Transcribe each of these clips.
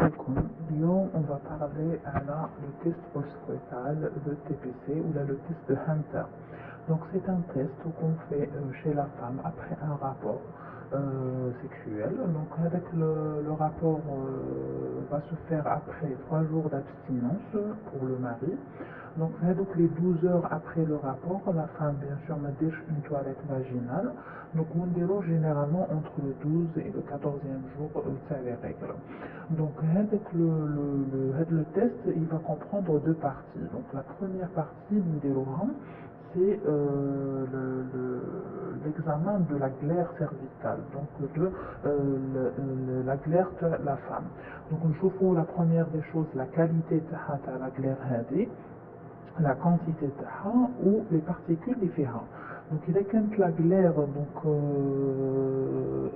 alaikum. Lyon, on va parler à le test post-coital, le TPC ou le test de Hunter. Donc c'est un test qu'on fait chez la femme après un rapport sexuel. Donc avec le rapport va se faire après 3 jours d'abstinence pour le mari. Donc les 12 heures après le rapport, la femme bien sûr me dit une toilette vaginale. Donc on déroge généralement entre le 12 et le 14e jour ça les règles. Donc le test il va comprendre deux parties. Donc la première partie du déroulement c'est l'examen de la glaire cervicale, donc de la glaire de la femme. Donc nous chauffons la première des choses, la qualité de la glaire هذه, la quantité de ou les particules différentes. Donc il est quand la glaire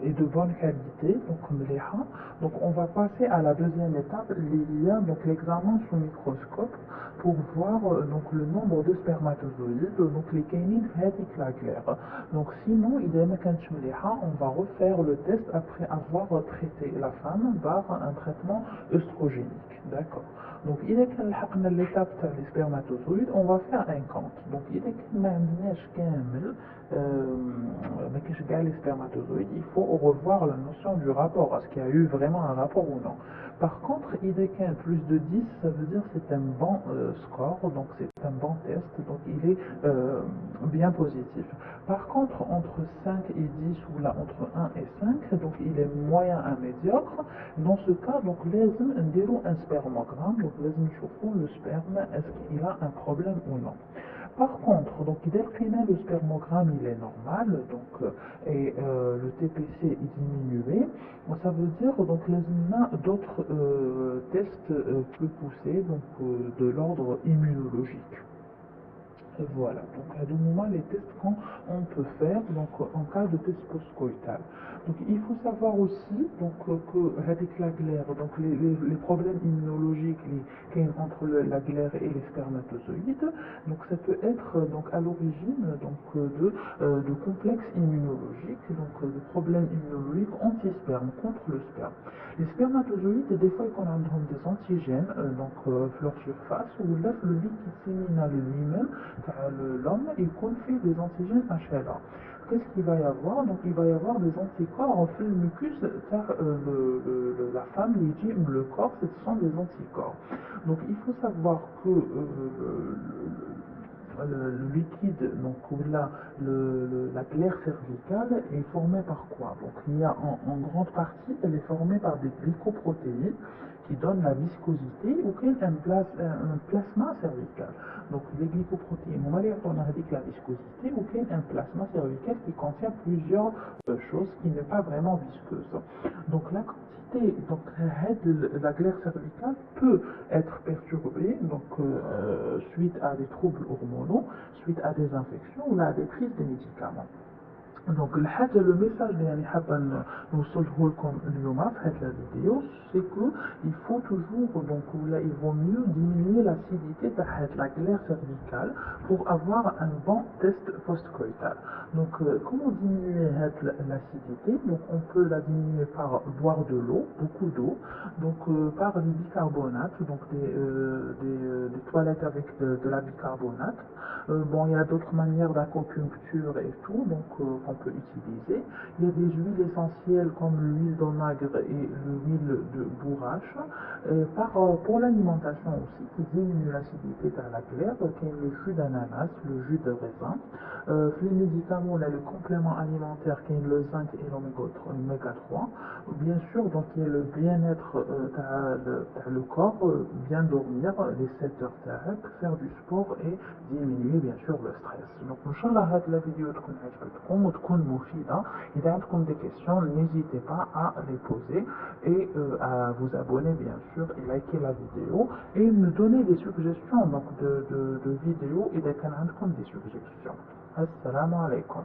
est de bonne qualité, donc on va passer à la deuxième étape, il y a donc l'examen sous microscope pour voir donc le nombre de spermatozoïdes, donc les canines avec la glaire. Donc sinon, on va refaire le test après avoir traité la femme par un traitement œstrogénique. D'accord. Donc, il est que l'étape des spermatozoïdes, on va faire un compte. Donc, il est que les spermatozoïdes, il faut revoir la notion du rapport. Est-ce qu'il y a eu vraiment un rapport ou non? Par contre, il est qu'un plus de 10, ça veut dire que c'est un bon score, donc c'est un bon test, donc il est bien positif. Par contre, entre 5 et 10 ou là entre 1 et 5, donc il est moyen à médiocre. Dans ce cas, donc لازم نديرو un spermogramme, donc لازم نشوفو le sperme, est-ce qu'il a un problème ou non. Par contre, donc le spermogramme il est normal, donc le TPC est diminué, ça veut dire donc لازمنا d'autres tests plus poussés, donc de l'ordre immunologique. Et voilà, donc à deux moments les tests qu'on peut faire donc, en cas de test post-coital. Donc il faut savoir aussi donc, que avec la glaire, donc les problèmes immunologiques entre la glaire et les spermatozoïdes, donc ça peut être donc, à l'origine donc, de complexes immunologiques, donc de problèmes immunologiques anti-sperme, contre le sperme. Les spermatozoïdes, des fois, ils ont des antigènes, donc leur surface, ou là, le liquide séminal lui-même, l'homme, il confie des antigènes HLA. Qu'est-ce qu'il va y avoir? Donc il va y avoir des anticorps en le mucus, car la femme lui dit le corps, ce sont des anticorps. Donc il faut savoir que le liquide, donc là, la glaire cervicale est formée par quoi? Donc il y a en grande partie, elle est formée par des glycoprotéines qui donnent la viscosité ou un plasma cervical. Donc les glycoprotéines, on a dit que la viscosité ou un plasma cervical qui contient plusieurs choses qui n'est pas vraiment visqueuse. Donc la quantité, donc la glaire cervicale peut être perturbée donc, suite à des troubles hormonaux, suite à des infections ou à des prises de médicaments. Donc le message اللي حابه نوصله لكم اليوم في هذه الفيديو c'est que il faut toujours donc là il vaut mieux diminuer l'acidité de la glaire cervicale pour avoir un bon test post-coital. Donc comment diminuer l'acidité? Donc on peut la diminuer par boire de l'eau, beaucoup d'eau, donc par des bicarbonates, donc des toilettes avec de la bicarbonate. Bon, il y a d'autres manières d'acupuncture et tout, donc qu'on peut utiliser. Il y a des huiles essentielles comme l'huile d'onagre et l'huile de bourrache. Pour l'alimentation aussi, qui diminue l'acidité de la glaire, qui est le jus d'ananas, le jus de raisin. Les médicaments, on a le complément alimentaire qui est le zinc et l'oméga 3. Bien sûr, donc il y a le bien-être le corps, bien dormir, les 7 heures faire du sport et diminuer bien sûr le stress. Donc, Inch'Allah, cette vidéo تكون عجبتكم وتكون مفيدة. إذا عندكم des questions, n'hésitez pas à les poser et à vous abonner bien sûr et liker la vidéo et me donner des suggestions donc, de vidéos et إذا كان عندكم des suggestions. Assalamu alaikum.